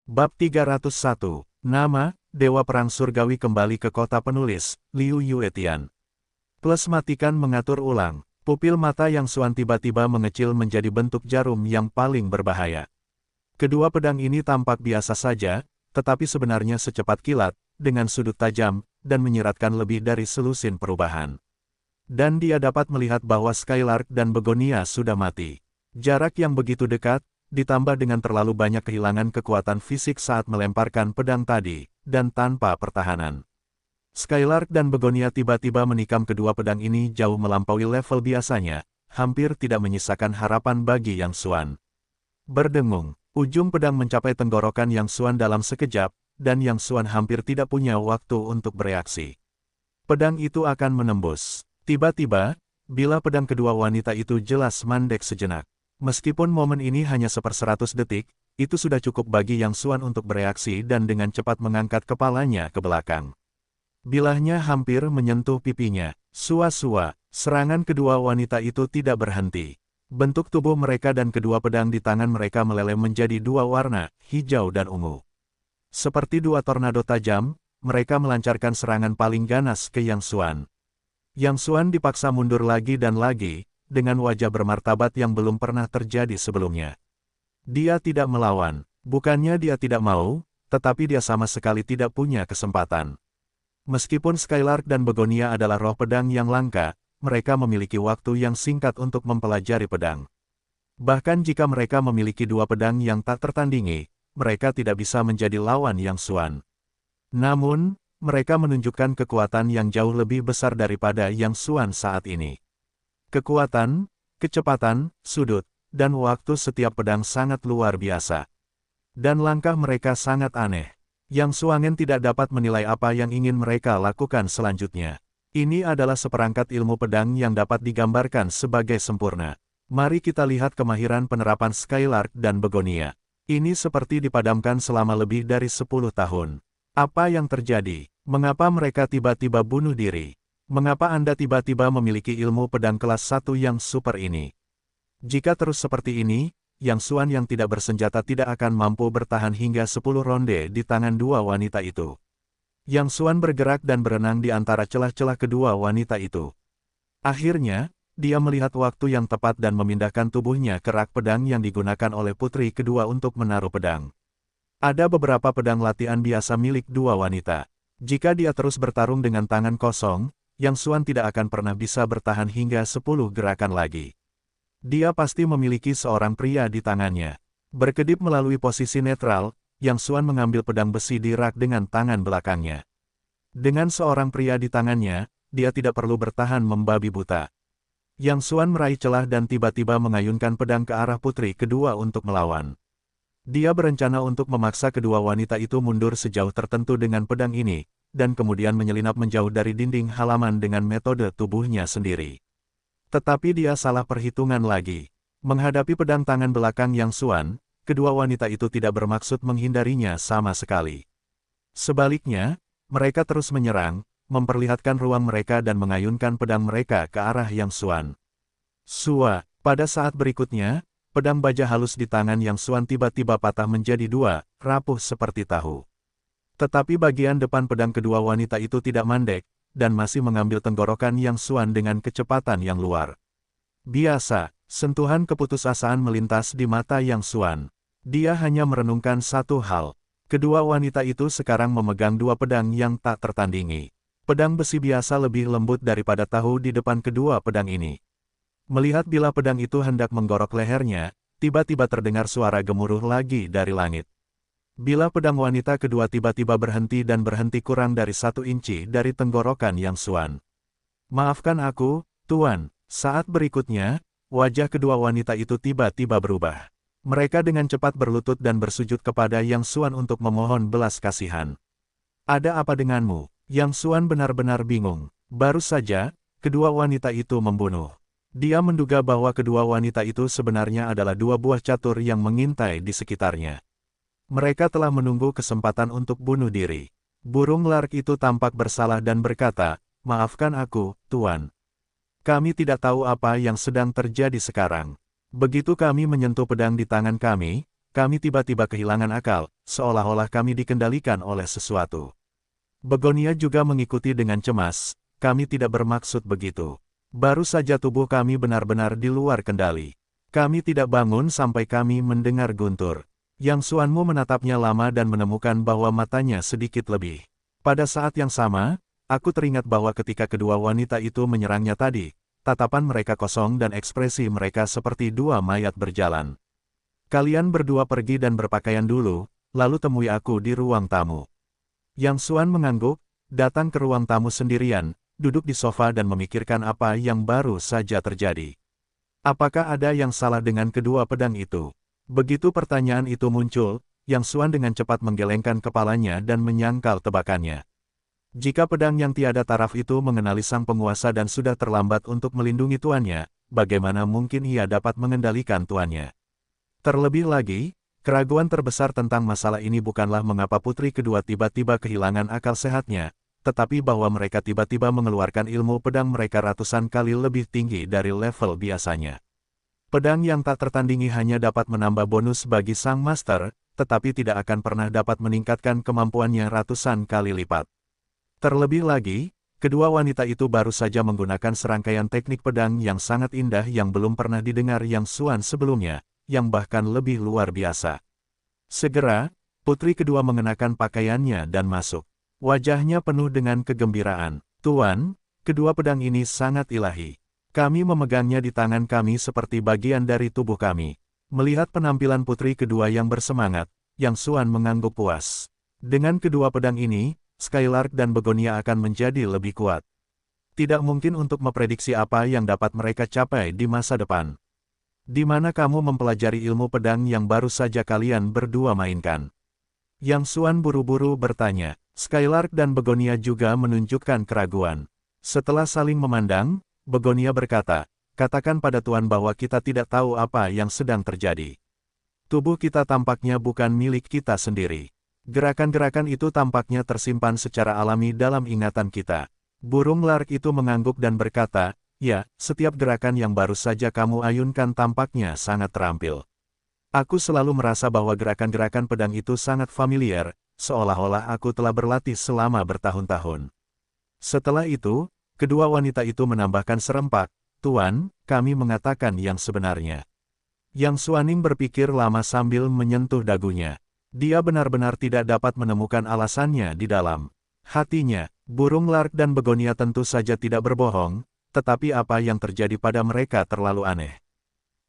Bab 301. Nama, Dewa Perang Surgawi kembali ke kota penulis, Liu Yuetian. Plus matikan mengatur ulang. Pupil mata Yang Xuan tiba-tiba mengecil menjadi bentuk jarum yang paling berbahaya. Kedua pedang ini tampak biasa saja, tetapi sebenarnya secepat kilat, dengan sudut tajam, dan menyiratkan lebih dari selusin perubahan. Dan dia dapat melihat bahwa Skylark dan Begonia sudah mati. Jarak yang begitu dekat, ditambah dengan terlalu banyak kehilangan kekuatan fisik saat melemparkan pedang tadi, dan tanpa pertahanan. Skylark dan Begonia tiba-tiba menikam kedua pedang ini jauh melampaui level biasanya, hampir tidak menyisakan harapan bagi Yang Xuan. Berdengung, ujung pedang mencapai tenggorokan Yang Xuan dalam sekejap, dan Yang Xuan hampir tidak punya waktu untuk bereaksi. Pedang itu akan menembus. Tiba-tiba, bila pedang kedua wanita itu jelas mandek sejenak. Meskipun momen ini hanya 1/100 detik, itu sudah cukup bagi Yang Xuan untuk bereaksi dan dengan cepat mengangkat kepalanya ke belakang. Bilahnya hampir menyentuh pipinya. Sua-sua, serangan kedua wanita itu tidak berhenti. Bentuk tubuh mereka dan kedua pedang di tangan mereka meleleh menjadi dua warna, hijau dan ungu. Seperti dua tornado tajam, mereka melancarkan serangan paling ganas ke Yang Xuan. Yang Xuan dipaksa mundur lagi dan lagi, dengan wajah bermartabat yang belum pernah terjadi sebelumnya. Dia tidak melawan, bukannya dia tidak mau, tetapi dia sama sekali tidak punya kesempatan. Meskipun Skylark dan Begonia adalah roh pedang yang langka, mereka memiliki waktu yang singkat untuk mempelajari pedang. Bahkan jika mereka memiliki dua pedang yang tak tertandingi, mereka tidak bisa menjadi lawan Yang Xuan. Namun, mereka menunjukkan kekuatan yang jauh lebih besar daripada Yang Xuan saat ini. Kekuatan, kecepatan, sudut, dan waktu setiap pedang sangat luar biasa. Dan langkah mereka sangat aneh. Yang Xuan tidak dapat menilai apa yang ingin mereka lakukan selanjutnya. Ini adalah seperangkat ilmu pedang yang dapat digambarkan sebagai sempurna. Mari kita lihat kemahiran penerapan Skylark dan Begonia. Ini seperti dipadamkan selama lebih dari 10 tahun. Apa yang terjadi? Mengapa mereka tiba-tiba bunuh diri? Mengapa Anda tiba-tiba memiliki ilmu pedang kelas 1 yang super ini? Jika terus seperti ini, Yang Xuan yang tidak bersenjata tidak akan mampu bertahan hingga 10 ronde di tangan dua wanita itu. Yang Xuan bergerak dan berenang di antara celah-celah kedua wanita itu. Akhirnya, dia melihat waktu yang tepat dan memindahkan tubuhnya ke rak pedang yang digunakan oleh putri kedua untuk menaruh pedang. Ada beberapa pedang latihan biasa milik dua wanita. Jika dia terus bertarung dengan tangan kosong, Yang Xuan tidak akan pernah bisa bertahan hingga 10 gerakan lagi. Dia pasti memiliki seorang pria di tangannya. Berkedip melalui posisi netral, Yang Xuan mengambil pedang besi di rak dengan tangan belakangnya. Dengan seorang pria di tangannya, dia tidak perlu bertahan membabi buta. Yang Xuan meraih celah dan tiba-tiba mengayunkan pedang ke arah putri kedua untuk melawan. Dia berencana untuk memaksa kedua wanita itu mundur sejauh tertentu dengan pedang ini, dan kemudian menyelinap menjauh dari dinding halaman dengan metode tubuhnya sendiri. Tetapi dia salah perhitungan lagi. Menghadapi pedang tangan belakang Yang Xuan, kedua wanita itu tidak bermaksud menghindarinya sama sekali. Sebaliknya, mereka terus menyerang, memperlihatkan ruang mereka dan mengayunkan pedang mereka ke arah Yang Xuan. Pada saat berikutnya, pedang baja halus di tangan Yang Xuan tiba-tiba patah menjadi dua, rapuh seperti tahu. Tetapi bagian depan pedang kedua wanita itu tidak mandek, dan masih mengambil tenggorokan Yang Xuan dengan kecepatan yang luar biasa. Sentuhan keputusasaan melintas di mata Yang Xuan. Dia hanya merenungkan satu hal. Kedua wanita itu sekarang memegang dua pedang yang tak tertandingi. Pedang besi biasa lebih lembut daripada tahu di depan kedua pedang ini. Melihat bila pedang itu hendak menggorok lehernya, tiba-tiba terdengar suara gemuruh lagi dari langit. Bila pedang wanita kedua tiba-tiba berhenti dan berhenti kurang dari 1 inci dari tenggorokan Yang Xuan. Maafkan aku, Tuan. Saat berikutnya, wajah kedua wanita itu tiba-tiba berubah. Mereka dengan cepat berlutut dan bersujud kepada Yang Xuan untuk memohon belas kasihan. Ada apa denganmu? Yang Xuan benar-benar bingung. Baru saja, kedua wanita itu membunuh. Dia menduga bahwa kedua wanita itu sebenarnya adalah dua buah catur yang mengintai di sekitarnya. Mereka telah menunggu kesempatan untuk bunuh diri. Burung Lark itu tampak bersalah dan berkata, "Maafkan aku, Tuan. Kami tidak tahu apa yang sedang terjadi sekarang. Begitu kami menyentuh pedang di tangan kami, kami tiba-tiba kehilangan akal, seolah-olah kami dikendalikan oleh sesuatu. Begonia juga mengikuti dengan cemas, kami tidak bermaksud begitu. Baru saja tubuh kami benar-benar di luar kendali. Kami tidak bangun sampai kami mendengar guntur. Yang Xuanmu menatapnya lama dan menemukan bahwa matanya sedikit lebih. Pada saat yang sama, aku teringat bahwa ketika kedua wanita itu menyerangnya tadi, tatapan mereka kosong dan ekspresi mereka seperti dua mayat berjalan. Kalian berdua pergi dan berpakaian dulu, lalu temui aku di ruang tamu. Yang Xuan mengangguk, datang ke ruang tamu sendirian, duduk di sofa dan memikirkan apa yang baru saja terjadi. Apakah ada yang salah dengan kedua pedang itu? Begitu pertanyaan itu muncul, Yang Xuan dengan cepat menggelengkan kepalanya dan menyangkal tebakannya. Jika pedang yang tiada taraf itu mengenali sang penguasa dan sudah terlambat untuk melindungi tuannya, bagaimana mungkin ia dapat mengendalikan tuannya? Terlebih lagi, keraguan terbesar tentang masalah ini bukanlah mengapa putri kedua tiba-tiba kehilangan akal sehatnya, tetapi bahwa mereka tiba-tiba mengeluarkan ilmu pedang mereka ratusan kali lebih tinggi dari level biasanya. Pedang yang tak tertandingi hanya dapat menambah bonus bagi sang master, tetapi tidak akan pernah dapat meningkatkan kemampuannya ratusan kali lipat. Terlebih lagi, kedua wanita itu baru saja menggunakan serangkaian teknik pedang yang sangat indah yang belum pernah didengar Yang Xuan sebelumnya, yang bahkan lebih luar biasa. Segera, putri kedua mengenakan pakaiannya dan masuk. Wajahnya penuh dengan kegembiraan. Tuan, kedua pedang ini sangat ilahi. Kami memegangnya di tangan kami seperti bagian dari tubuh kami. Melihat penampilan putri kedua yang bersemangat, Yang Xuan mengangguk puas. Dengan kedua pedang ini, Skylark dan Begonia akan menjadi lebih kuat. Tidak mungkin untuk memprediksi apa yang dapat mereka capai di masa depan. Di mana kamu mempelajari ilmu pedang yang baru saja kalian berdua mainkan? Yang Xuan buru-buru bertanya. Skylark dan Begonia juga menunjukkan keraguan. Setelah saling memandang, Begonia berkata, katakan pada Tuan bahwa kita tidak tahu apa yang sedang terjadi. Tubuh kita tampaknya bukan milik kita sendiri. Gerakan-gerakan itu tampaknya tersimpan secara alami dalam ingatan kita. Burung lark itu mengangguk dan berkata, ya, setiap gerakan yang baru saja kamu ayunkan tampaknya sangat terampil. Aku selalu merasa bahwa gerakan-gerakan pedang itu sangat familiar, seolah-olah aku telah berlatih selama bertahun-tahun. Setelah itu, kedua wanita itu menambahkan serempak, Tuan, kami mengatakan yang sebenarnya. Yang Xuaning berpikir lama sambil menyentuh dagunya. Dia benar-benar tidak dapat menemukan alasannya di dalam hatinya. Burung lark dan Begonia tentu saja tidak berbohong, tetapi apa yang terjadi pada mereka terlalu aneh.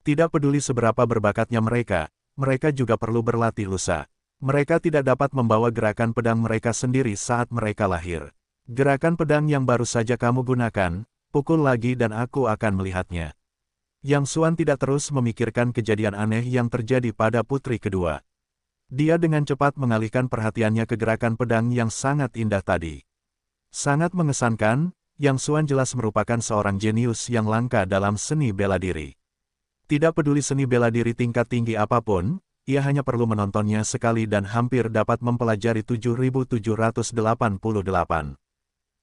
Tidak peduli seberapa berbakatnya mereka juga perlu berlatih lusa. Mereka tidak dapat membawa gerakan pedang mereka sendiri saat mereka lahir. Gerakan pedang yang baru saja kamu gunakan, pukul lagi dan aku akan melihatnya. Yang Xuan tidak terus memikirkan kejadian aneh yang terjadi pada putri kedua. Dia dengan cepat mengalihkan perhatiannya ke gerakan pedang yang sangat indah tadi. Sangat mengesankan, Yang Xuan jelas merupakan seorang jenius yang langka dalam seni bela diri. Tidak peduli seni bela diri tingkat tinggi apapun, ia hanya perlu menontonnya sekali dan hampir dapat mempelajari 7.788.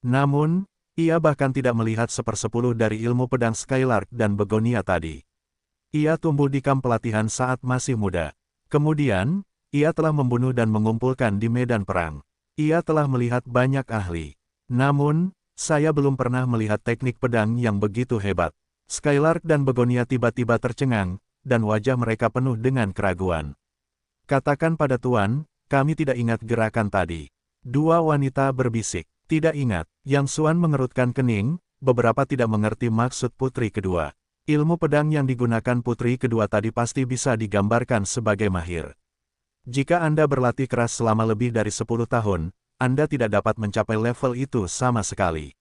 Namun, ia bahkan tidak melihat sepersepuluh dari ilmu pedang Skylark dan Begonia tadi. Ia tumbuh di kamp pelatihan saat masih muda. Kemudian, ia telah membunuh dan mengumpulkan di medan perang. Ia telah melihat banyak ahli. Namun, saya belum pernah melihat teknik pedang yang begitu hebat. Skylark dan Begonia tiba-tiba tercengang, dan wajah mereka penuh dengan keraguan. Katakan pada Tuan, kami tidak ingat gerakan tadi. Dua wanita berbisik. Tidak ingat. Yang Xuan mengerutkan kening, beberapa tidak mengerti maksud putri kedua. Ilmu pedang yang digunakan putri kedua tadi pasti bisa digambarkan sebagai mahir. Jika Anda berlatih keras selama lebih dari 10 tahun, Anda tidak dapat mencapai level itu sama sekali.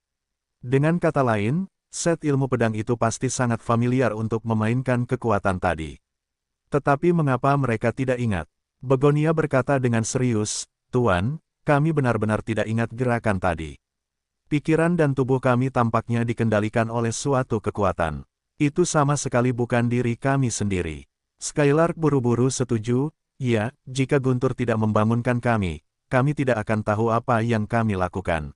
Dengan kata lain, set ilmu pedang itu pasti sangat familiar untuk memainkan kekuatan tadi. Tetapi mengapa mereka tidak ingat? Begonia berkata dengan serius, Tuan, kami benar-benar tidak ingat gerakan tadi. Pikiran dan tubuh kami tampaknya dikendalikan oleh suatu kekuatan. Itu sama sekali bukan diri kami sendiri. Skylark buru-buru setuju, ya, jika guntur tidak membangunkan kami tidak akan tahu apa yang kami lakukan.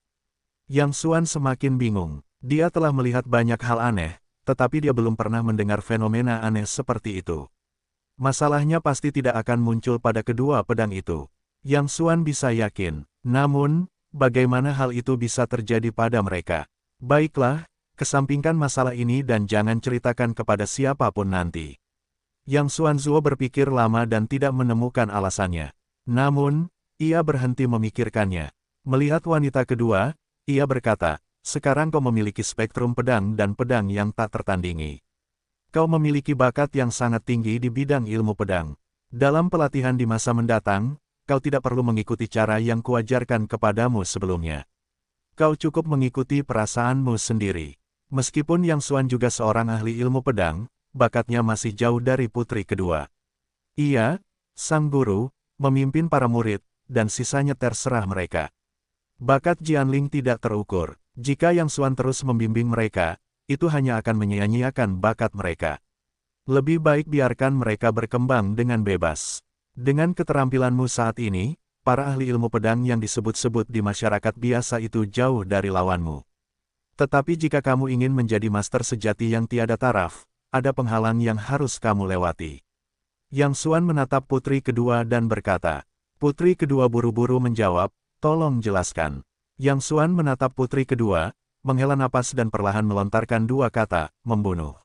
Yang Xuan semakin bingung. Dia telah melihat banyak hal aneh, tetapi dia belum pernah mendengar fenomena aneh seperti itu. Masalahnya pasti tidak akan muncul pada kedua pedang itu. Yang Xuan bisa yakin. Namun, bagaimana hal itu bisa terjadi pada mereka? Baiklah, kesampingkan masalah ini dan jangan ceritakan kepada siapapun nanti. Yang Xuanzhuo berpikir lama dan tidak menemukan alasannya. Namun, ia berhenti memikirkannya. Melihat wanita kedua, ia berkata, sekarang kau memiliki spektrum pedang dan pedang yang tak tertandingi. Kau memiliki bakat yang sangat tinggi di bidang ilmu pedang. Dalam pelatihan di masa mendatang, kau tidak perlu mengikuti cara yang kuajarkan kepadamu sebelumnya. Kau cukup mengikuti perasaanmu sendiri. Meskipun Yang Xuan juga seorang ahli ilmu pedang, bakatnya masih jauh dari putri kedua. Ia, sang guru, memimpin para murid, dan sisanya terserah mereka. Bakat Jianling tidak terukur. Jika Yang Xuan terus membimbing mereka, itu hanya akan menyia-nyiakan bakat mereka. Lebih baik biarkan mereka berkembang dengan bebas. Dengan keterampilanmu saat ini, para ahli ilmu pedang yang disebut-sebut di masyarakat biasa itu jauh dari lawanmu. Tetapi jika kamu ingin menjadi master sejati yang tiada taraf, ada penghalang yang harus kamu lewati. Yang Xuan menatap putri kedua dan berkata. Putri kedua buru-buru menjawab, tolong jelaskan. Yang Xuan menatap putri kedua, menghela napas dan perlahan melontarkan dua kata, membunuh.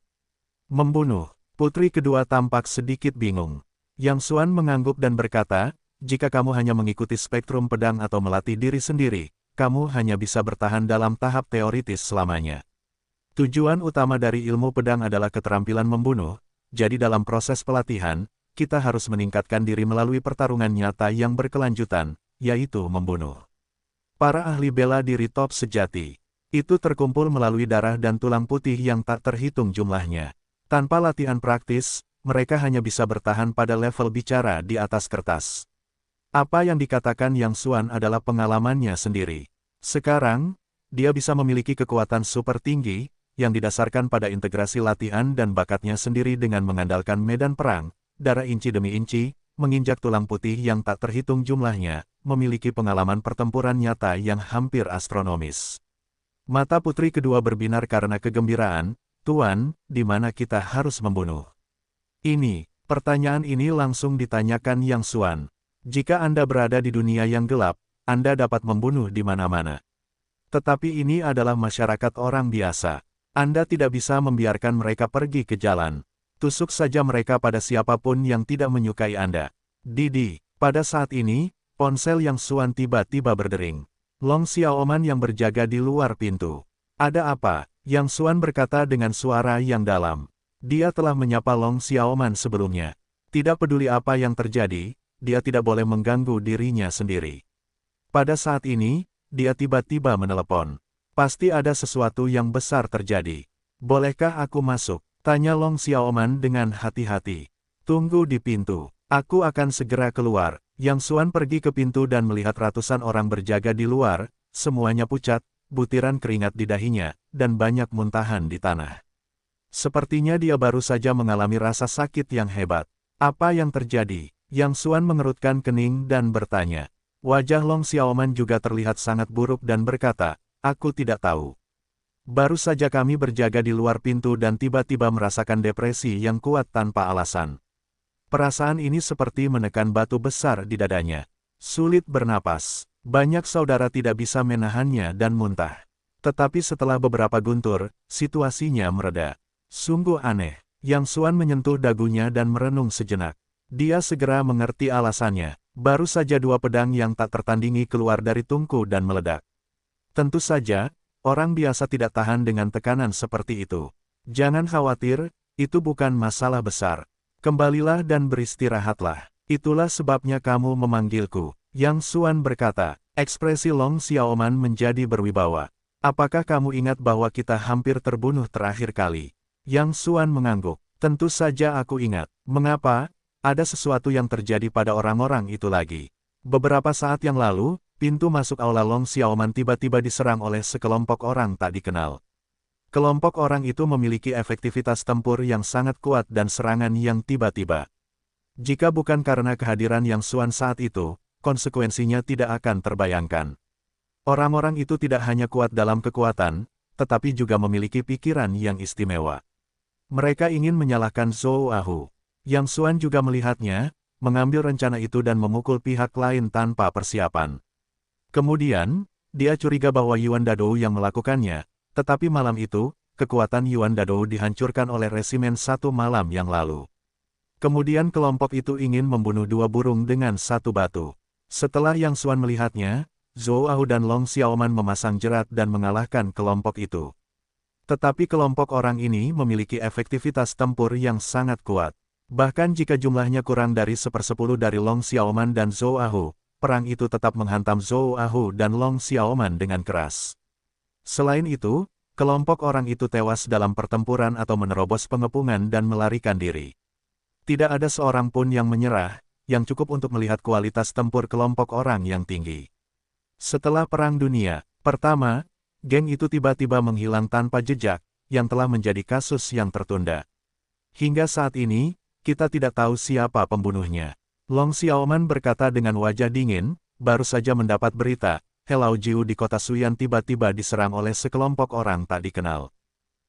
Membunuh. Putri kedua tampak sedikit bingung. Yang Xuan mengangguk dan berkata, jika kamu hanya mengikuti spektrum pedang atau melatih diri sendiri, kamu hanya bisa bertahan dalam tahap teoritis selamanya. Tujuan utama dari ilmu pedang adalah keterampilan membunuh, jadi dalam proses pelatihan, kita harus meningkatkan diri melalui pertarungan nyata yang berkelanjutan, yaitu membunuh. Para ahli bela diri top sejati itu terkumpul melalui darah dan tulang putih yang tak terhitung jumlahnya. Tanpa latihan praktis, mereka hanya bisa bertahan pada level bicara di atas kertas. Apa yang dikatakan Yang Xuan adalah pengalamannya sendiri. Sekarang, dia bisa memiliki kekuatan super tinggi, yang didasarkan pada integrasi latihan dan bakatnya sendiri dengan mengandalkan medan perang, darah inci demi inci, menginjak tulang putih yang tak terhitung jumlahnya, memiliki pengalaman pertempuran nyata yang hampir astronomis. Mata putri kedua berbinar karena kegembiraan, Tuan, di mana kita harus membunuh? Pertanyaan ini langsung ditanyakan Yang Xuan. Jika Anda berada di dunia yang gelap, Anda dapat membunuh di mana-mana. Tetapi ini adalah masyarakat orang biasa. Anda tidak bisa membiarkan mereka pergi ke jalan. Tusuk saja mereka pada siapapun yang tidak menyukai Anda. Didi, pada saat ini, ponsel Yang Xuan tiba-tiba berdering. Long Xiaoman yang berjaga di luar pintu. Ada apa? Yang Xuan berkata dengan suara yang dalam. Dia telah menyapa Long Xiaoman sebelumnya. Tidak peduli apa yang terjadi, dia tidak boleh mengganggu dirinya sendiri. Pada saat ini, dia tiba-tiba menelepon. Pasti ada sesuatu yang besar terjadi. Bolehkah aku masuk? Tanya Long Xiaoman dengan hati-hati. Tunggu di pintu. Aku akan segera keluar. Yang Xuan pergi ke pintu dan melihat ratusan orang berjaga di luar, semuanya pucat, butiran keringat di dahinya, dan banyak muntahan di tanah. Sepertinya dia baru saja mengalami rasa sakit yang hebat. Apa yang terjadi? Yang Xuan mengerutkan kening dan bertanya. Wajah Long Xiaoman juga terlihat sangat buruk dan berkata, aku tidak tahu. Baru saja kami berjaga di luar pintu dan tiba-tiba merasakan depresi yang kuat tanpa alasan. Perasaan ini seperti menekan batu besar di dadanya. Sulit bernapas. Banyak saudara tidak bisa menahannya dan muntah. Tetapi setelah beberapa guntur, situasinya mereda. Sungguh aneh. Yang Xuan menyentuh dagunya dan merenung sejenak. Dia segera mengerti alasannya. Baru saja dua pedang yang tak tertandingi keluar dari tungku dan meledak. Tentu saja, orang biasa tidak tahan dengan tekanan seperti itu. Jangan khawatir, itu bukan masalah besar. Kembalilah dan beristirahatlah. Itulah sebabnya kamu memanggilku. Yang Xuan berkata. Ekspresi Long Xiaoman menjadi berwibawa. Apakah kamu ingat bahwa kita hampir terbunuh terakhir kali? Yang Xuan mengangguk. Tentu saja aku ingat. Mengapa? Ada sesuatu yang terjadi pada orang-orang itu lagi. Beberapa saat yang lalu, pintu masuk aula Long Xiaoman tiba-tiba diserang oleh sekelompok orang tak dikenal. Kelompok orang itu memiliki efektivitas tempur yang sangat kuat dan serangan yang tiba-tiba. Jika bukan karena kehadiran Yang Xuan saat itu, konsekuensinya tidak akan terbayangkan. Orang-orang itu tidak hanya kuat dalam kekuatan, tetapi juga memiliki pikiran yang istimewa. Mereka ingin menyalahkan Zhou Ahu. Yang Xuan juga melihatnya, mengambil rencana itu dan memukul pihak lain tanpa persiapan. Kemudian, dia curiga bahwa Yuan Dadou yang melakukannya, tetapi malam itu, kekuatan Yuan Dadou dihancurkan oleh resimen satu malam yang lalu. Kemudian kelompok itu ingin membunuh dua burung dengan satu batu. Setelah Yang Xuan melihatnya, Zhou Ahu dan Long Xiaoman memasang jerat dan mengalahkan kelompok itu. Tetapi kelompok orang ini memiliki efektivitas tempur yang sangat kuat. Bahkan jika jumlahnya kurang dari 1/10 dari Long Xiaoman dan Zhou Ahu, perang itu tetap menghantam Zhou Ahu dan Long Xiaoman dengan keras. Selain itu, kelompok orang itu tewas dalam pertempuran atau menerobos pengepungan dan melarikan diri. Tidak ada seorang pun yang menyerah, yang cukup untuk melihat kualitas tempur kelompok orang yang tinggi. Setelah Perang Dunia Pertama, geng itu tiba-tiba menghilang tanpa jejak, yang telah menjadi kasus yang tertunda. Hingga saat ini, kita tidak tahu siapa pembunuhnya. Long Xiaoman berkata dengan wajah dingin, baru saja mendapat berita, Helao Jiu di kota Suyan tiba-tiba diserang oleh sekelompok orang tak dikenal.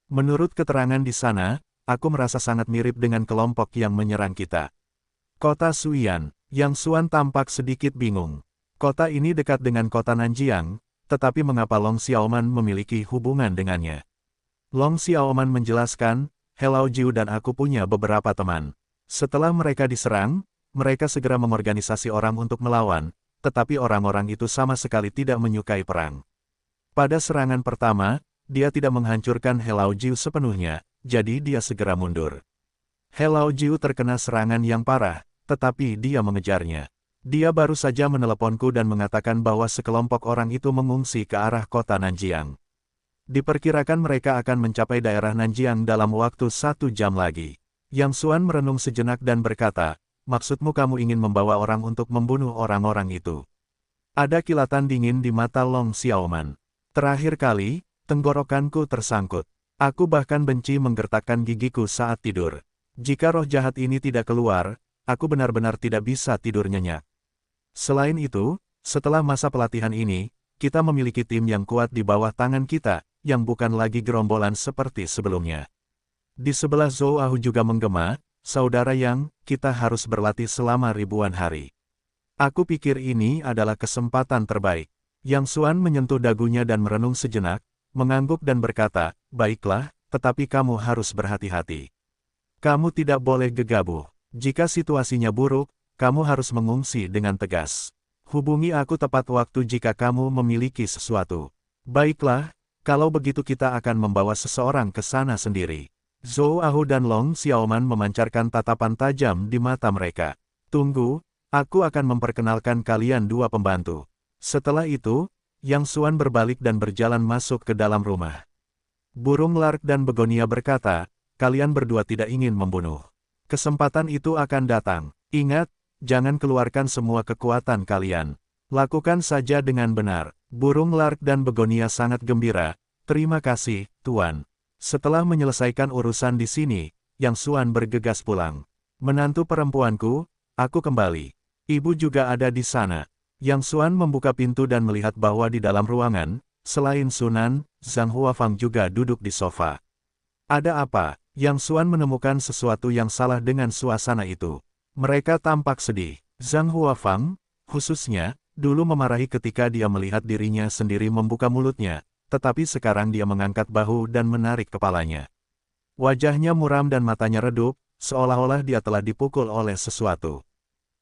Menurut keterangan di sana, aku merasa sangat mirip dengan kelompok yang menyerang kita. Kota Suyan, Yang Xuan tampak sedikit bingung. Kota ini dekat dengan kota Nanjiang, tetapi mengapa Long Xiaoman memiliki hubungan dengannya? Long Xiaoman menjelaskan, Helao Jiu dan aku punya beberapa teman. Setelah mereka diserang, mereka segera mengorganisasi orang untuk melawan, tetapi orang-orang itu sama sekali tidak menyukai perang. Pada serangan pertama, dia tidak menghancurkan Helao Jiu sepenuhnya, jadi dia segera mundur. Helao Jiu terkena serangan yang parah, tetapi dia mengejarnya. Dia baru saja meneleponku dan mengatakan bahwa sekelompok orang itu mengungsi ke arah kota Nanjiang. Diperkirakan mereka akan mencapai daerah Nanjiang dalam waktu 1 jam lagi. Yang Xuan merenung sejenak dan berkata, maksudmu kamu ingin membawa orang untuk membunuh orang-orang itu? Ada kilatan dingin di mata Long Xiaoman. Terakhir kali, tenggorokanku tersangkut. Aku bahkan benci menggertakkan gigiku saat tidur. Jika roh jahat ini tidak keluar, aku benar-benar tidak bisa tidur nyenyak. Selain itu, setelah masa pelatihan ini, kita memiliki tim yang kuat di bawah tangan kita, yang bukan lagi gerombolan seperti sebelumnya. Di sebelah Zhou Ahu juga menggema, saudara Yang, kita harus berlatih selama ribuan hari. Aku pikir ini adalah kesempatan terbaik. Yang Xuan menyentuh dagunya dan merenung sejenak, mengangguk dan berkata, baiklah, tetapi kamu harus berhati-hati. Kamu tidak boleh gegabah. Jika situasinya buruk, kamu harus mengungsi dengan tegas. Hubungi aku tepat waktu jika kamu memiliki sesuatu. Baiklah, kalau begitu kita akan membawa seseorang ke sana sendiri. Zhou Ahu dan Long Xiaoman memancarkan tatapan tajam di mata mereka. Tunggu, aku akan memperkenalkan kalian dua pembantu. Setelah itu, Yang Xuan berbalik dan berjalan masuk ke dalam rumah. Burung Lark dan Begonia berkata, kalian berdua tidak ingin membunuh. Kesempatan itu akan datang. Ingat, jangan keluarkan semua kekuatan kalian. Lakukan saja dengan benar. Burung Lark dan Begonia sangat gembira. Terima kasih, Tuan. Setelah menyelesaikan urusan di sini, Yang Xuan bergegas pulang. Menantu perempuanku, aku kembali. Ibu juga ada di sana. Yang Xuan membuka pintu dan melihat bahwa di dalam ruangan, selain Sunan, Zhang Huafang juga duduk di sofa. Ada apa? Yang Xuan menemukan sesuatu yang salah dengan suasana itu. Mereka tampak sedih. Zhang Huafang, khususnya, dulu memarahi ketika dia melihat dirinya sendiri membuka mulutnya, tetapi sekarang dia mengangkat bahu dan menarik kepalanya. Wajahnya muram dan matanya redup, seolah-olah dia telah dipukul oleh sesuatu.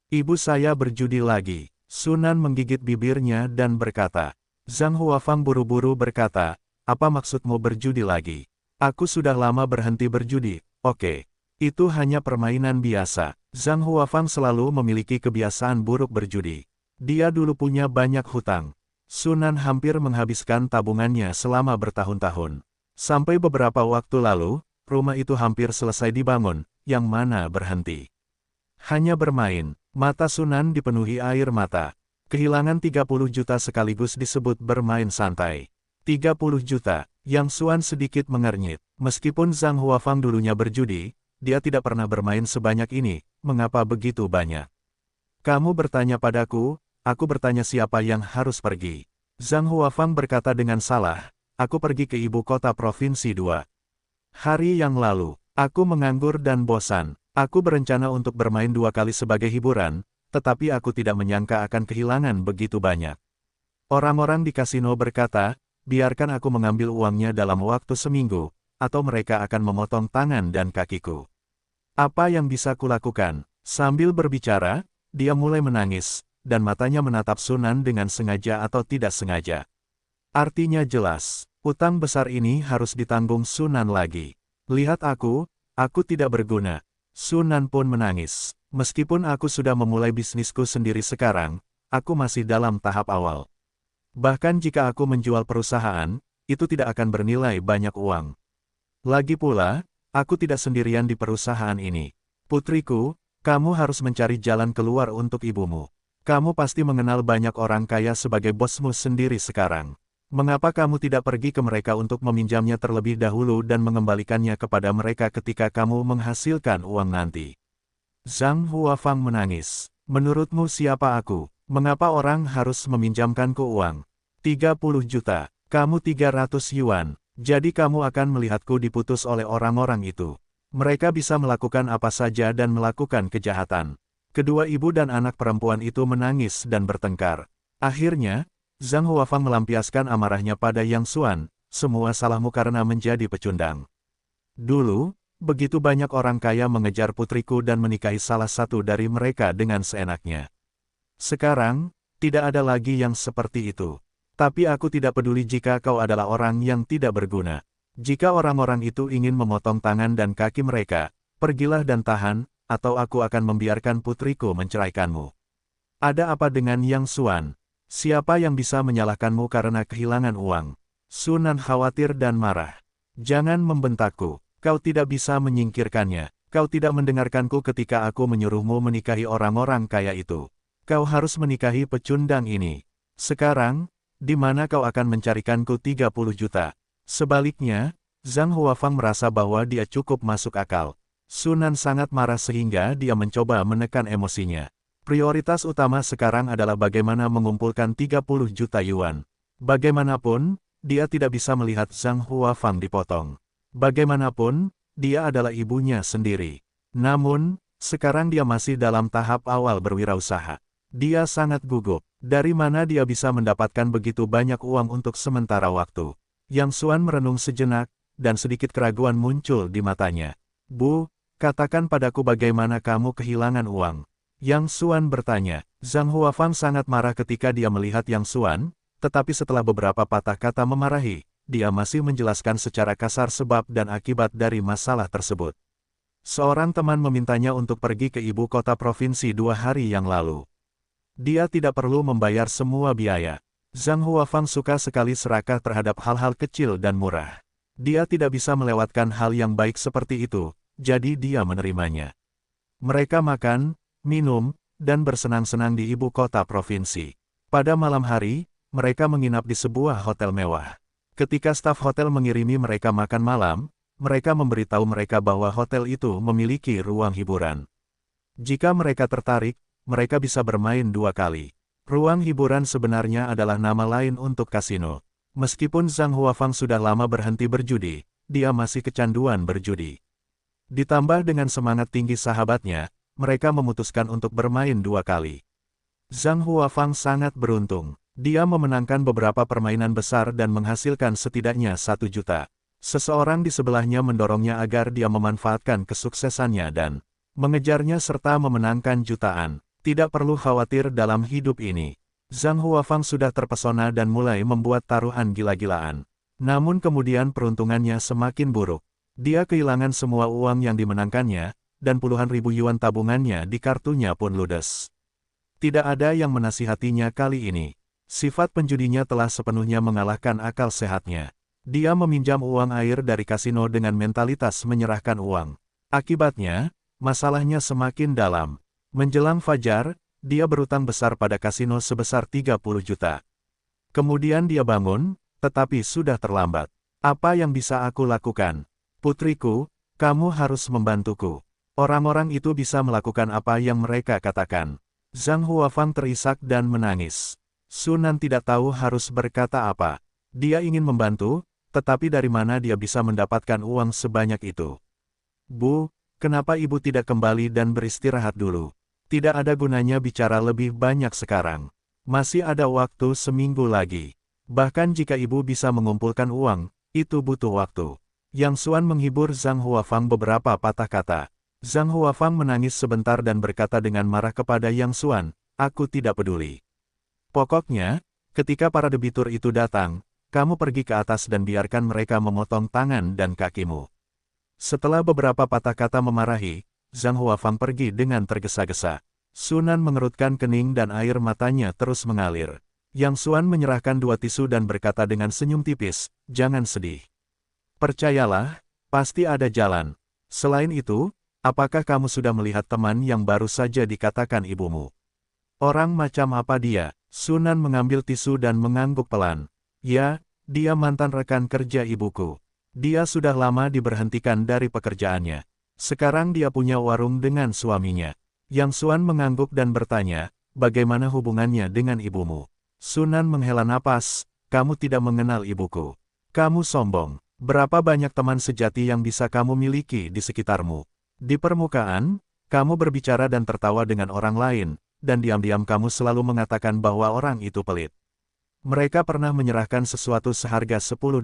Ibu saya berjudi lagi. Sunan menggigit bibirnya dan berkata. Zhang Huafang buru-buru berkata, apa maksudmu berjudi lagi? Aku sudah lama berhenti berjudi. Oke. Itu hanya permainan biasa. Zhang Huafang selalu memiliki kebiasaan buruk berjudi. Dia dulu punya banyak hutang. Sunan hampir menghabiskan tabungannya selama bertahun-tahun. Sampai beberapa waktu lalu, rumah itu hampir selesai dibangun, yang mana berhenti. Hanya bermain, mata Sunan dipenuhi air mata. Kehilangan 30 juta sekaligus disebut bermain santai. 30 juta, Yang Xuan sedikit mengernyit. Meskipun Zhang Huafang dulunya berjudi, dia tidak pernah bermain sebanyak ini, mengapa begitu banyak? Kamu bertanya padaku, aku bertanya siapa yang harus pergi. Zhang Huafang berkata dengan salah, aku pergi ke ibu kota provinsi 2. Hari yang lalu, aku menganggur dan bosan. Aku berencana untuk bermain 2 kali sebagai hiburan, tetapi aku tidak menyangka akan kehilangan begitu banyak. Orang-orang di kasino berkata, biarkan aku mengambil uangnya dalam waktu seminggu, atau mereka akan memotong tangan dan kakiku. Apa yang bisa kulakukan? Sambil berbicara, dia mulai menangis, dan matanya menatap Sunan dengan sengaja atau tidak sengaja. Artinya jelas, utang besar ini harus ditanggung Sunan lagi. Lihat aku tidak berguna. Sunan pun menangis. Meskipun aku sudah memulai bisnisku sendiri sekarang, aku masih dalam tahap awal. Bahkan jika aku menjual perusahaan, itu tidak akan bernilai banyak uang. Lagi pula, aku tidak sendirian di perusahaan ini. Putriku, kamu harus mencari jalan keluar untuk ibumu. Kamu pasti mengenal banyak orang kaya sebagai bosmu sendiri sekarang. Mengapa kamu tidak pergi ke mereka untuk meminjamnya terlebih dahulu dan mengembalikannya kepada mereka ketika kamu menghasilkan uang nanti? Zhang Huafang menangis. Menurutmu siapa aku? Mengapa orang harus meminjamkanku uang? 30 juta. Kamu 300 yuan. Jadi kamu akan melihatku diputus oleh orang-orang itu. Mereka bisa melakukan apa saja dan melakukan kejahatan. Kedua ibu dan anak perempuan itu menangis dan bertengkar. Akhirnya, Zhang Huafang melampiaskan amarahnya pada Yang Xuan, semua salahmu karena menjadi pecundang. Dulu, begitu banyak orang kaya mengejar putriku dan menikahi salah satu dari mereka dengan seenaknya. Sekarang, tidak ada lagi yang seperti itu. Tapi aku tidak peduli jika kau adalah orang yang tidak berguna. Jika orang-orang itu ingin memotong tangan dan kaki mereka, pergilah dan tahan, atau aku akan membiarkan putriku menceraikanmu. Ada apa dengan Yang Xuan? Siapa yang bisa menyalahkanmu karena kehilangan uang? Sunan khawatir dan marah. Jangan membentakku, kau tidak bisa menyingkirkannya. Kau tidak mendengarkanku ketika aku menyuruhmu menikahi orang-orang kaya itu. Kau harus menikahi pecundang ini. Sekarang, di mana kau akan mencarikanku 30 juta? Sebaliknya, Zhang Huafang merasa bahwa dia cukup masuk akal. Sunan sangat marah sehingga dia mencoba menekan emosinya. Prioritas utama sekarang adalah bagaimana mengumpulkan 30 juta yuan. Bagaimanapun, dia tidak bisa melihat Zhang Huafang dipotong. Bagaimanapun, dia adalah ibunya sendiri. Namun, sekarang dia masih dalam tahap awal berwirausaha. Dia sangat gugup. Dari mana dia bisa mendapatkan begitu banyak uang untuk sementara waktu? Yang Xuan merenung sejenak, dan sedikit keraguan muncul di matanya. Bu, katakan padaku bagaimana kamu kehilangan uang. Yang Xuan bertanya. Zhang Huafang sangat marah ketika dia melihat Yang Xuan, tetapi setelah beberapa patah kata memarahi, dia masih menjelaskan secara kasar sebab dan akibat dari masalah tersebut. Seorang teman memintanya untuk pergi ke ibu kota provinsi 2 hari yang lalu. Dia tidak perlu membayar semua biaya. Zhang Huafang suka sekali serakah terhadap hal-hal kecil dan murah. Dia tidak bisa melewatkan hal yang baik seperti itu, jadi dia menerimanya. Mereka makan, minum, dan bersenang-senang di ibu kota provinsi. Pada malam hari, mereka menginap di sebuah hotel mewah. Ketika staf hotel mengirimi mereka makan malam, mereka memberitahu mereka bahwa hotel itu memiliki ruang hiburan. Jika mereka tertarik, mereka bisa bermain 2 kali. Ruang hiburan sebenarnya adalah nama lain untuk kasino. Meskipun Zhang Huafang sudah lama berhenti berjudi, dia masih kecanduan berjudi. Ditambah dengan semangat tinggi sahabatnya, mereka memutuskan untuk bermain 2 kali. Zhang Huafang sangat beruntung. Dia memenangkan beberapa permainan besar dan menghasilkan setidaknya 1 juta. Seseorang di sebelahnya mendorongnya agar dia memanfaatkan kesuksesannya dan mengejarnya serta memenangkan jutaan. Tidak perlu khawatir dalam hidup ini. Zhang Huafang sudah terpesona dan mulai membuat taruhan gila-gilaan. Namun kemudian peruntungannya semakin buruk. Dia kehilangan semua uang yang dimenangkannya, dan puluhan ribu yuan tabungannya di kartunya pun ludes. Tidak ada yang menasihatinya kali ini. Sifat penjudinya telah sepenuhnya mengalahkan akal sehatnya. Dia meminjam uang air dari kasino dengan mentalitas menyerahkan uang. Akibatnya, masalahnya semakin dalam. Menjelang fajar, dia berutang besar pada kasino sebesar 30 juta. Kemudian dia bangun, tetapi sudah terlambat. Apa yang bisa aku lakukan? Putriku, kamu harus membantuku. Orang-orang itu bisa melakukan apa yang mereka katakan. Zhang Huafang terisak dan menangis. Sunan tidak tahu harus berkata apa. Dia ingin membantu, tetapi dari mana dia bisa mendapatkan uang sebanyak itu? Bu, Kenapa ibu tidak kembali dan beristirahat dulu? Tidak ada gunanya bicara lebih banyak sekarang. Masih ada waktu seminggu lagi. Bahkan jika ibu bisa mengumpulkan uang, itu butuh waktu. Yang Xuan menghibur Zhang Huafang beberapa patah kata. Zhang Huafang menangis sebentar dan berkata dengan marah kepada Yang Xuan, aku tidak peduli. Pokoknya, ketika para debitur itu datang, kamu pergi ke atas dan biarkan mereka memotong tangan dan kakimu. Setelah beberapa patah kata memarahi, Zhang Huafang pergi dengan tergesa-gesa. Sunan mengerutkan kening dan air matanya terus mengalir. Yang Xuan menyerahkan 2 tisu dan berkata dengan senyum tipis, jangan sedih. Percayalah, pasti ada jalan. Selain itu, apakah kamu sudah melihat teman yang baru saja dikatakan ibumu? Orang macam apa dia? Sunan mengambil tisu dan mengangguk pelan. Ya, dia mantan rekan kerja ibuku. Dia sudah lama diberhentikan dari pekerjaannya. Sekarang dia punya warung dengan suaminya. Yang Xuan mengangguk dan bertanya, bagaimana hubungannya dengan ibumu? Sunan menghela napas, kamu tidak mengenal ibuku. Kamu sombong. Berapa banyak teman sejati yang bisa kamu miliki di sekitarmu? Di permukaan, kamu berbicara dan tertawa dengan orang lain, dan diam-diam kamu selalu mengatakan bahwa orang itu pelit. Mereka pernah menyerahkan sesuatu seharga $10.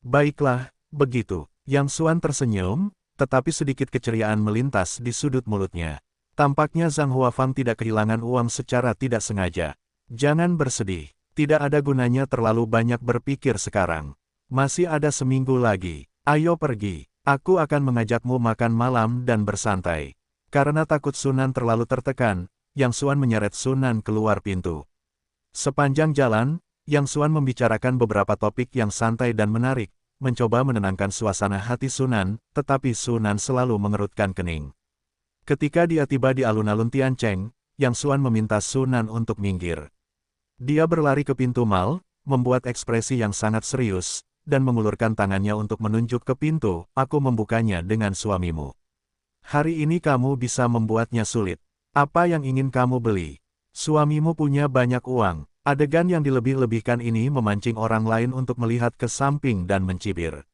Baiklah, begitu. Yang Xuan tersenyum, tetapi sedikit keceriaan melintas di sudut mulutnya. Tampaknya Zhang Huafang tidak kehilangan uang secara tidak sengaja. Jangan bersedih, tidak ada gunanya terlalu banyak berpikir sekarang. Masih ada seminggu lagi. Ayo pergi, aku akan mengajakmu makan malam dan bersantai. Karena takut Sunan terlalu tertekan, Yang Xuan menyeret Sunan keluar pintu. Sepanjang jalan, Yang Xuan membicarakan beberapa topik yang santai dan menarik, mencoba menenangkan suasana hati Sunan, tetapi Sunan selalu mengerutkan kening. Ketika dia tiba di alun-alun Tiancheng, Yang Xuan meminta Sunan untuk minggir. Dia berlari ke pintu mal, membuat ekspresi yang sangat serius, dan mengulurkan tangannya untuk menunjuk ke pintu, aku membukanya dengan suamimu. Hari ini kamu bisa membuatnya sulit. Apa yang ingin kamu beli? Suamimu punya banyak uang. Adegan yang dilebih-lebihkan ini memancing orang lain untuk melihat ke samping dan mencibir.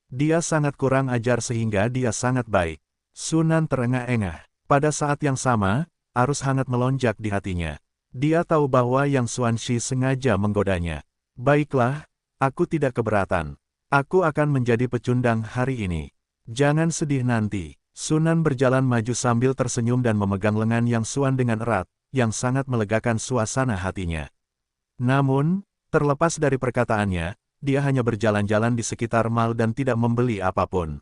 Dia sangat kurang ajar sehingga dia sangat baik. Sunan terengah-engah. Pada saat yang sama, arus hangat melonjak di hatinya. Dia tahu bahwa Yang Xuanxi sengaja menggodanya. Baiklah, aku tidak keberatan. Aku akan menjadi pecundang hari ini. Jangan sedih nanti. Sunan berjalan maju sambil tersenyum dan memegang lengan Yang Xuan dengan erat, yang sangat melegakan suasana hatinya. Namun, terlepas dari perkataannya, dia hanya berjalan-jalan di sekitar mal dan tidak membeli apapun.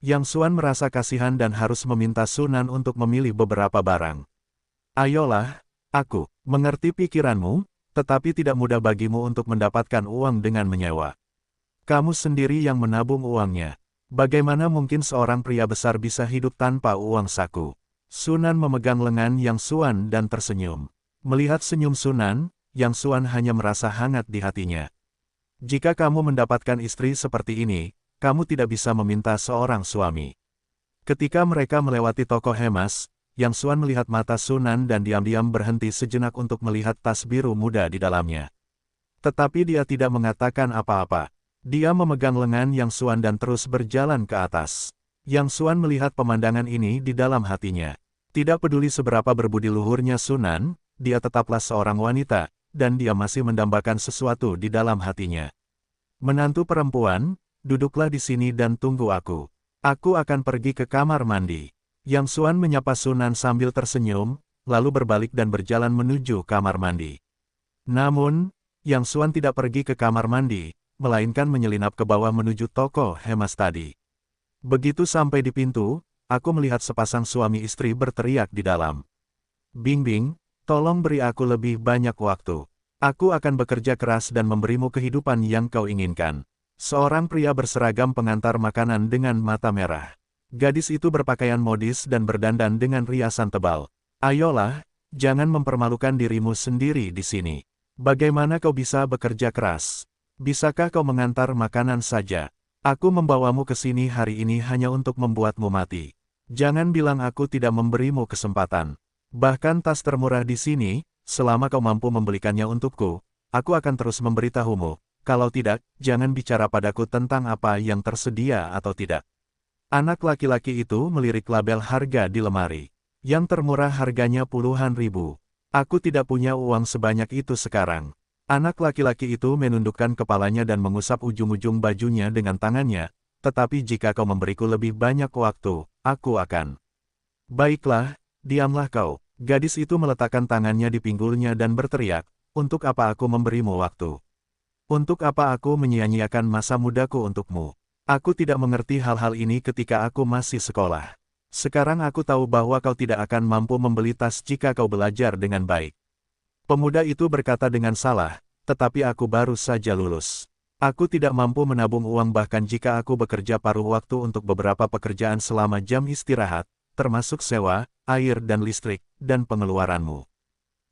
Yang Xuan merasa kasihan dan harus meminta Sunan untuk memilih beberapa barang. Ayolah, aku mengerti pikiranmu, tetapi tidak mudah bagimu untuk mendapatkan uang dengan menyewa. Kamu sendiri yang menabung uangnya. Bagaimana mungkin seorang pria besar bisa hidup tanpa uang saku? Sunan memegang lengan Yang Xuan dan tersenyum. Melihat senyum Sunan, Yang Xuan hanya merasa hangat di hatinya. Jika kamu mendapatkan istri seperti ini, kamu tidak bisa meminta seorang suami. Ketika mereka melewati toko hemas, Yang Xuan melihat mata Sunan dan diam-diam berhenti sejenak untuk melihat tas biru muda di dalamnya. Tetapi dia tidak mengatakan apa-apa. Dia memegang lengan Yang Xuan dan terus berjalan ke atas. Yang Xuan melihat pemandangan ini di dalam hatinya. Tidak peduli seberapa berbudi luhurnya Sunan, dia tetaplah seorang wanita, dan dia masih mendambakan sesuatu di dalam hatinya. Menantu perempuan, duduklah di sini dan tunggu aku. Aku akan pergi ke kamar mandi. Yang Xuan menyapa Sunan sambil tersenyum, lalu berbalik dan berjalan menuju kamar mandi. Namun, Yang Xuan tidak pergi ke kamar mandi, melainkan menyelinap ke bawah menuju toko hemas tadi. Begitu sampai di pintu, aku melihat sepasang suami istri berteriak di dalam. Bingbing, tolong beri aku lebih banyak waktu. Aku akan bekerja keras dan memberimu kehidupan yang kau inginkan. Seorang pria berseragam pengantar makanan dengan mata merah. Gadis itu berpakaian modis dan berdandan dengan riasan tebal. Ayolah, jangan mempermalukan dirimu sendiri di sini. Bagaimana kau bisa bekerja keras? Bisakah kau mengantar makanan saja? Aku membawamu ke sini hari ini hanya untuk membuatmu mati. Jangan bilang aku tidak memberimu kesempatan. Bahkan tas termurah di sini, selama kau mampu membelikannya untukku, aku akan terus memberitahumu. Kalau tidak, jangan bicara padaku tentang apa yang tersedia atau tidak. Anak laki-laki itu melirik label harga di lemari. Yang termurah harganya puluhan ribu. Aku tidak punya uang sebanyak itu sekarang. Anak laki-laki itu menundukkan kepalanya dan mengusap ujung-ujung bajunya dengan tangannya. Tetapi jika kau memberiku lebih banyak waktu, aku akan. Baiklah, diamlah kau. Gadis itu meletakkan tangannya di pinggulnya dan berteriak, untuk apa aku memberimu waktu? Untuk apa aku menyia-nyiakan masa mudaku untukmu? Aku tidak mengerti hal-hal ini ketika aku masih sekolah. Sekarang aku tahu bahwa kau tidak akan mampu membeli tas jika kau belajar dengan baik. Pemuda itu berkata dengan salah, tetapi aku baru saja lulus. Aku tidak mampu menabung uang bahkan jika aku bekerja paruh waktu untuk beberapa pekerjaan selama jam istirahat, termasuk sewa, air dan listrik, dan pengeluaranmu.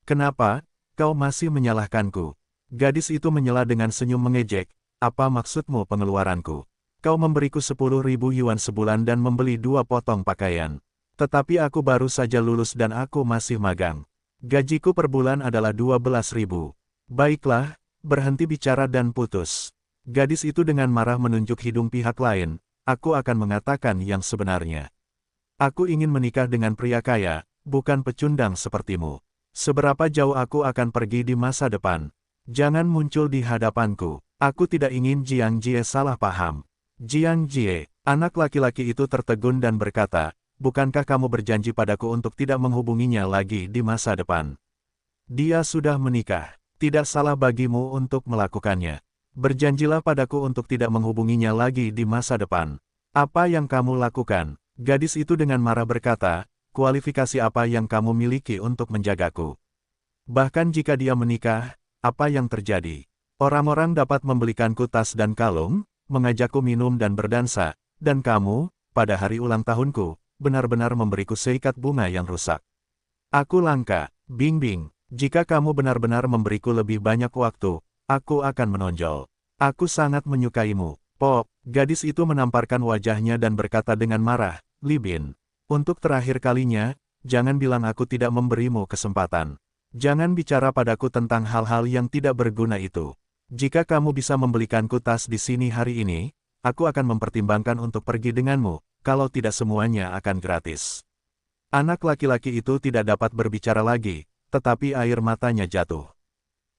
Kenapa? Kau masih menyalahkanku. Gadis itu menyela dengan senyum mengejek, apa maksudmu pengeluaranku? Kau memberiku 10.000 yuan sebulan dan membeli 2 potong pakaian. Tetapi aku baru saja lulus dan aku masih magang. Gajiku per bulan adalah 12.000. Baiklah, berhenti bicara dan putus. Gadis itu dengan marah menunjuk hidung pihak lain, aku akan mengatakan yang sebenarnya. Aku ingin menikah dengan pria kaya, bukan pecundang sepertimu. Seberapa jauh aku akan pergi di masa depan? Jangan muncul di hadapanku. Aku tidak ingin Jiang Jie salah paham. Jiang Jie, anak laki-laki itu tertegun dan berkata, bukankah kamu berjanji padaku untuk tidak menghubunginya lagi di masa depan? Dia sudah menikah. Tidak salah bagimu untuk melakukannya. Berjanjilah padaku untuk tidak menghubunginya lagi di masa depan. Apa yang kamu lakukan? Gadis itu dengan marah berkata, kualifikasi apa yang kamu miliki untuk menjagaku? Bahkan jika dia menikah, apa yang terjadi? Orang-orang dapat membelikanku tas dan kalung, mengajakku minum dan berdansa, dan kamu, pada hari ulang tahunku, benar-benar memberiku seikat bunga yang rusak. Aku langka, Bing-bing, jika kamu benar-benar memberiku lebih banyak waktu, aku akan menonjol. Aku sangat menyukaimu, Pop. Gadis itu menamparkan wajahnya dan berkata dengan marah, Li Bin, untuk terakhir kalinya, jangan bilang aku tidak memberimu kesempatan. Jangan bicara padaku tentang hal-hal yang tidak berguna itu. Jika kamu bisa membelikanku tas di sini hari ini, aku akan mempertimbangkan untuk pergi denganmu, kalau tidak semuanya akan gratis. Anak laki-laki itu tidak dapat berbicara lagi, tetapi air matanya jatuh.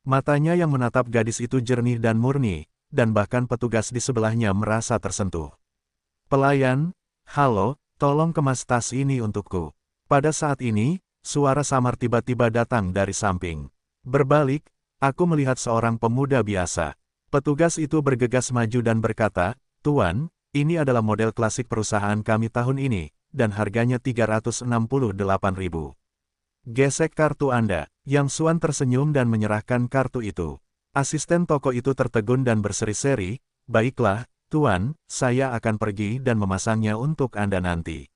Matanya yang menatap gadis itu jernih dan murni, dan bahkan petugas di sebelahnya merasa tersentuh. Pelayan, halo, tolong kemas tas ini untukku. Pada saat ini, suara samar tiba-tiba datang dari samping. Berbalik, aku melihat seorang pemuda biasa. Petugas itu bergegas maju dan berkata, Tuan, ini adalah model klasik perusahaan kami tahun ini, dan harganya 368.000. Gesek kartu Anda. Yang Xuan tersenyum dan menyerahkan kartu itu. Asisten toko itu tertegun dan berseri-seri, baiklah, Tuan, saya akan pergi dan memasangnya untuk Anda nanti.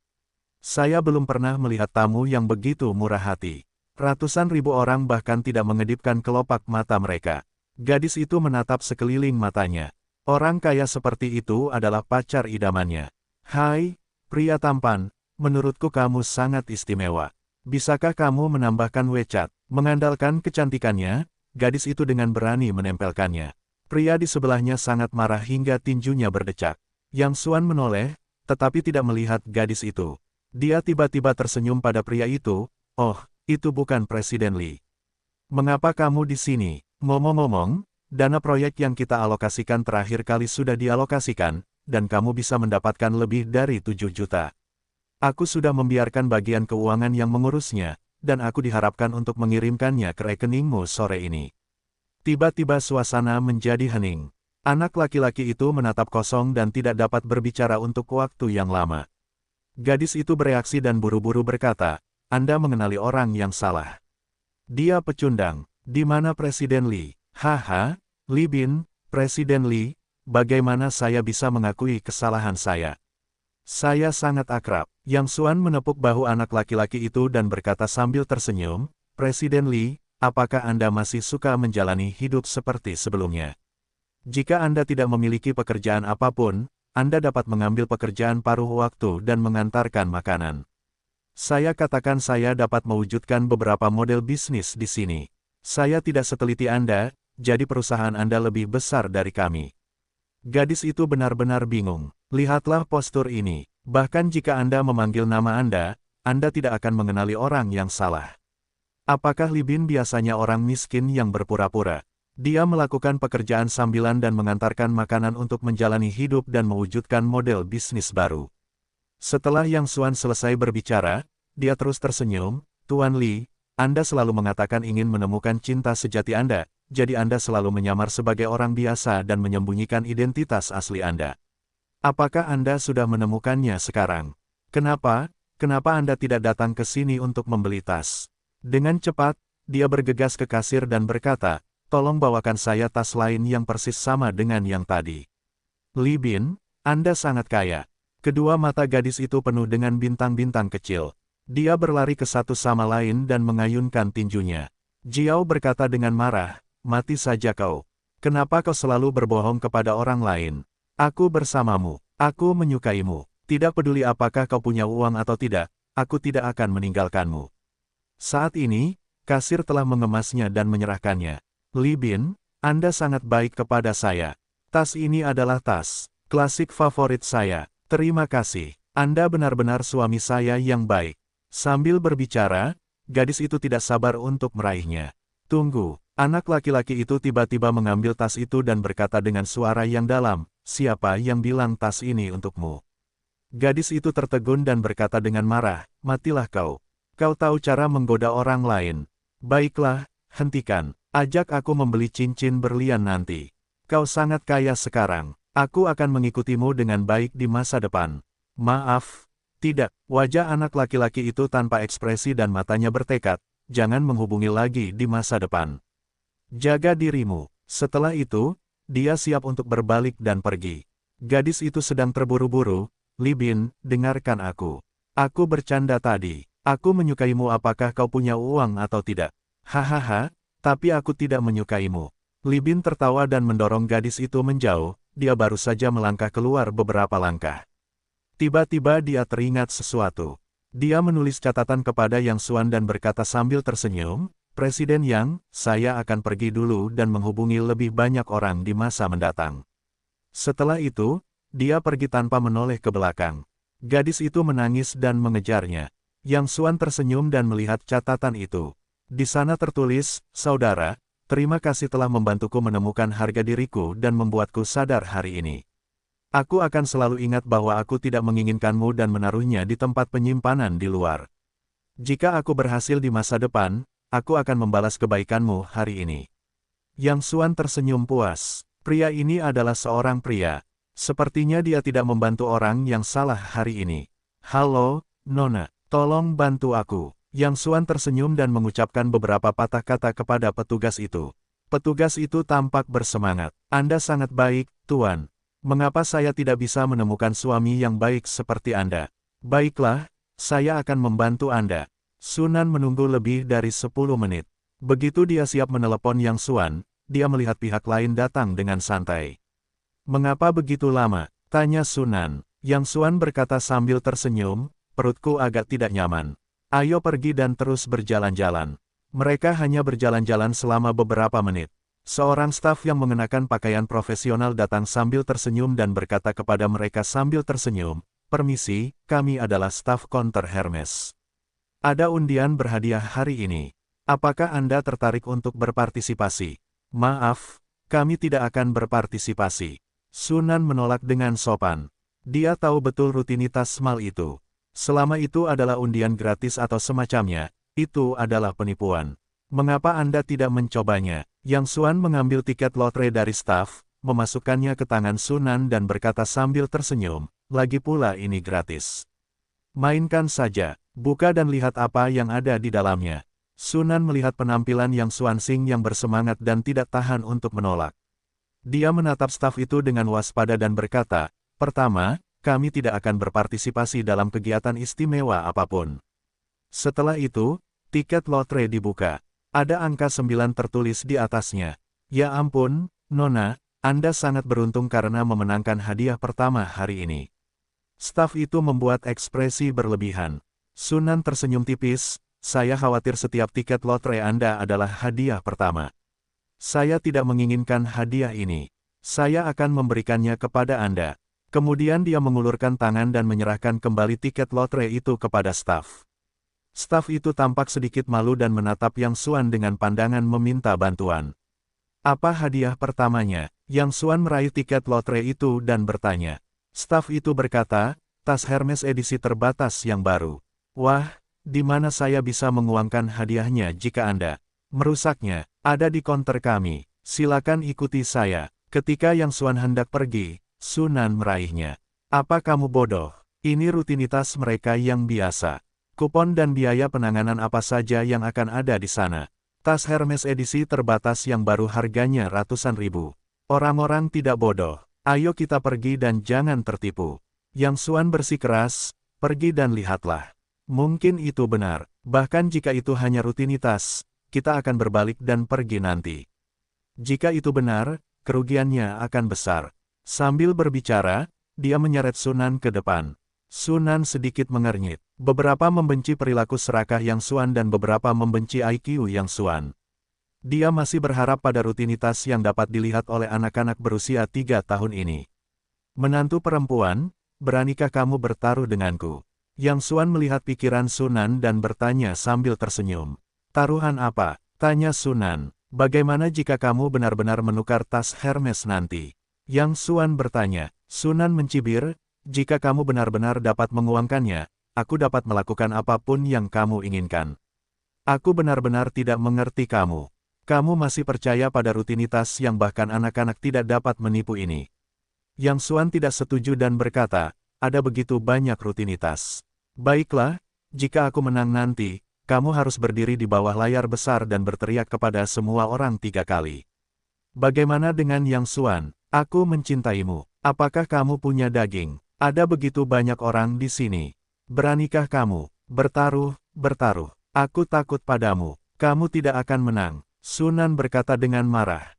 Saya belum pernah melihat tamu yang begitu murah hati. Ratusan ribu orang bahkan tidak mengedipkan kelopak mata mereka. Gadis itu menatap sekeliling matanya. Orang kaya seperti itu adalah pacar idamannya. Hai, pria tampan, menurutku kamu sangat istimewa. Bisakah kamu menambahkan WeChat? Mengandalkan kecantikannya, gadis itu dengan berani menempelkannya. Pria di sebelahnya sangat marah hingga tinjunya berdecak. Yang Xuan menoleh, tetapi tidak melihat gadis itu. Dia tiba-tiba tersenyum pada pria itu, oh, itu bukan Presiden Li. Mengapa kamu di sini? Ngomong-ngomong, dana proyek yang kita alokasikan terakhir kali sudah dialokasikan, dan kamu bisa mendapatkan lebih dari 7 juta. Aku sudah membiarkan bagian keuangan yang mengurusnya, dan aku diharapkan untuk mengirimkannya ke rekeningmu sore ini. Tiba-tiba suasana menjadi hening. Anak laki-laki itu menatap kosong dan tidak dapat berbicara untuk waktu yang lama. Gadis itu bereaksi dan buru-buru berkata, Anda mengenali orang yang salah. Dia pecundang. Di mana Presiden Li? Haha, Li Bin, Presiden Li, bagaimana saya bisa mengakui kesalahan saya? Saya sangat akrab. Yang Xuan menepuk bahu anak laki-laki itu dan berkata sambil tersenyum, Presiden Li, apakah Anda masih suka menjalani hidup seperti sebelumnya? Jika Anda tidak memiliki pekerjaan apapun, Anda dapat mengambil pekerjaan paruh waktu dan mengantarkan makanan. Saya katakan saya dapat mewujudkan beberapa model bisnis di sini. Saya tidak seteliti Anda, jadi perusahaan Anda lebih besar dari kami. Gadis itu benar-benar bingung. Lihatlah postur ini. Bahkan jika Anda memanggil nama Anda tidak akan mengenali orang yang salah. Apakah Li Bin biasanya orang miskin yang berpura-pura? Dia melakukan pekerjaan sambilan dan mengantarkan makanan untuk menjalani hidup dan mewujudkan model bisnis baru. Setelah Yang Xuan selesai berbicara, dia terus tersenyum, "Tuan Li, Anda selalu mengatakan ingin menemukan cinta sejati Anda, jadi Anda selalu menyamar sebagai orang biasa dan menyembunyikan identitas asli Anda. Apakah Anda sudah menemukannya sekarang? Kenapa Anda tidak datang ke sini untuk membeli tas?" Dengan cepat, dia bergegas ke kasir dan berkata, "Tolong bawakan saya tas lain yang persis sama dengan yang tadi." "Li Bin, Anda sangat kaya." Kedua mata gadis itu penuh dengan bintang-bintang kecil. Dia berlari ke satu sama lain dan mengayunkan tinjunya. Jiao berkata dengan marah, "Mati saja kau. Kenapa kau selalu berbohong kepada orang lain? Aku bersamamu. Aku menyukaimu. Tidak peduli apakah kau punya uang atau tidak, aku tidak akan meninggalkanmu." Saat ini, kasir telah mengemasnya dan menyerahkannya. "Li Bin, Anda sangat baik kepada saya. Tas ini adalah tas klasik favorit saya. Terima kasih. Anda benar-benar suami saya yang baik." Sambil berbicara, gadis itu tidak sabar untuk meraihnya. "Tunggu." Anak laki-laki itu tiba-tiba mengambil tas itu dan berkata dengan suara yang dalam, "Siapa yang bilang tas ini untukmu?" Gadis itu tertegun dan berkata dengan marah, "Matilah kau. Kau tahu cara menggoda orang lain. Baiklah, hentikan. Ajak aku membeli cincin berlian nanti. Kau sangat kaya sekarang. Aku akan mengikutimu dengan baik di masa depan." "Maaf, tidak." Wajah anak laki-laki itu tanpa ekspresi dan matanya bertekad, "Jangan menghubungi lagi di masa depan. Jaga dirimu." Setelah itu, dia siap untuk berbalik dan pergi. Gadis itu sedang terburu-buru, "Li Bin, dengarkan aku. Aku bercanda tadi. Aku menyukaimu apakah kau punya uang atau tidak." "Hahaha, tapi aku tidak menyukaimu." Li Bin tertawa dan mendorong gadis itu menjauh, dia baru saja melangkah keluar beberapa langkah. Tiba-tiba dia teringat sesuatu. Dia menulis catatan kepada Yang Xuan dan berkata sambil tersenyum, "Presiden Yang, saya akan pergi dulu dan menghubungi lebih banyak orang di masa mendatang." Setelah itu, dia pergi tanpa menoleh ke belakang. Gadis itu menangis dan mengejarnya. Yang Xuan tersenyum dan melihat catatan itu. Di sana tertulis, "Saudara, terima kasih telah membantuku menemukan harga diriku dan membuatku sadar hari ini. Aku akan selalu ingat bahwa aku tidak menginginkanmu dan menaruhnya di tempat penyimpanan di luar. Jika aku berhasil di masa depan, aku akan membalas kebaikanmu hari ini." Yang Xuan tersenyum puas. Pria ini adalah seorang pria. Sepertinya dia tidak membantu orang yang salah hari ini. "Halo, Nona. Tolong bantu aku." Yang Xuan tersenyum dan mengucapkan beberapa patah kata kepada petugas itu. Petugas itu tampak bersemangat. "Anda sangat baik, Tuan. Mengapa saya tidak bisa menemukan suami yang baik seperti Anda?" "Baiklah, saya akan membantu Anda." Sunan menunggu lebih dari 10 menit. Begitu dia siap menelepon Yang Xuan, dia melihat pihak lain datang dengan santai. "Mengapa begitu lama?" tanya Sunan. Yang Xuan berkata sambil tersenyum, "Perutku agak tidak nyaman. Ayo pergi dan terus berjalan-jalan." Mereka hanya berjalan-jalan selama beberapa menit. Seorang staf yang mengenakan pakaian profesional datang sambil tersenyum dan berkata kepada mereka sambil tersenyum, "Permisi, kami adalah staf konter Hermes. Ada undian berhadiah hari ini. Apakah Anda tertarik untuk berpartisipasi?" "Maaf, kami tidak akan berpartisipasi." Sunan menolak dengan sopan. Dia tahu betul rutinitas mal itu. Selama itu adalah undian gratis atau semacamnya, itu adalah penipuan. "Mengapa Anda tidak mencobanya?" Yang Xuan mengambil tiket lotre dari staf, memasukkannya ke tangan Sunan dan berkata sambil tersenyum, "Lagi pula ini gratis. Mainkan saja, buka dan lihat apa yang ada di dalamnya." Sunan melihat penampilan Yang Xuanxing yang bersemangat dan tidak tahan untuk menolak. Dia menatap staf itu dengan waspada dan berkata, "Pertama, kami tidak akan berpartisipasi dalam kegiatan istimewa apapun." Setelah itu, tiket lotre dibuka. Ada angka 9 tertulis di atasnya. "Ya ampun, Nona, Anda sangat beruntung karena memenangkan hadiah pertama hari ini." Staf itu membuat ekspresi berlebihan. Sunan tersenyum tipis, "Saya khawatir setiap tiket lotre Anda adalah hadiah pertama. Saya tidak menginginkan hadiah ini. Saya akan memberikannya kepada Anda." Kemudian dia mengulurkan tangan dan menyerahkan kembali tiket lotre itu kepada staf. Staf itu tampak sedikit malu dan menatap Yang Xuan dengan pandangan meminta bantuan. Apa hadiah pertamanya? Yang Xuan meraih tiket lotre itu dan bertanya. Staf itu berkata, tas Hermes edisi terbatas yang baru. Wah, di mana saya bisa menguangkan hadiahnya jika Anda merusaknya? Ada di konter kami. Silakan ikuti saya. Ketika Yang Xuan hendak pergi, Sunan meraihnya. Apa kamu bodoh? Ini rutinitas mereka yang biasa. Kupon dan biaya penanganan apa saja yang akan ada di sana. Tas Hermes edisi terbatas yang baru harganya ratusan ribu. Orang-orang tidak bodoh. Ayo kita pergi dan jangan tertipu. Yang Xuan bersikeras, pergi dan lihatlah. Mungkin itu benar. Bahkan jika itu hanya rutinitas, kita akan berbalik dan pergi nanti. Jika itu benar, kerugiannya akan besar. Sambil berbicara, dia menyeret Sunan ke depan. Sunan sedikit mengernyit. Beberapa membenci perilaku serakah Yang Xuan dan beberapa membenci IQ Yang Xuan. Dia masih berharap pada rutinitas yang dapat dilihat oleh anak-anak berusia 3 tahun ini. Menantu perempuan, beranikah kamu bertaruh denganku? Yang Xuan melihat pikiran Sunan dan bertanya sambil tersenyum. Taruhan apa? Tanya Sunan. Bagaimana jika kamu benar-benar menukar tas Hermes nanti? Yang Xuan bertanya. Sunan mencibir, jika kamu benar-benar dapat menguangkannya, aku dapat melakukan apapun yang kamu inginkan. Aku benar-benar tidak mengerti kamu. Kamu masih percaya pada rutinitas yang bahkan anak-anak tidak dapat menipu ini. Yang Xuan tidak setuju dan berkata, ada begitu banyak rutinitas. Baiklah, jika aku menang nanti, kamu harus berdiri di bawah layar besar dan berteriak kepada semua orang 3 kali. Bagaimana dengan Yang Xuan? Aku mencintaimu. Apakah kamu punya daging? Ada begitu banyak orang di sini. Beranikah kamu bertaruh? Aku takut padamu. Kamu tidak akan menang. Sunan berkata dengan marah.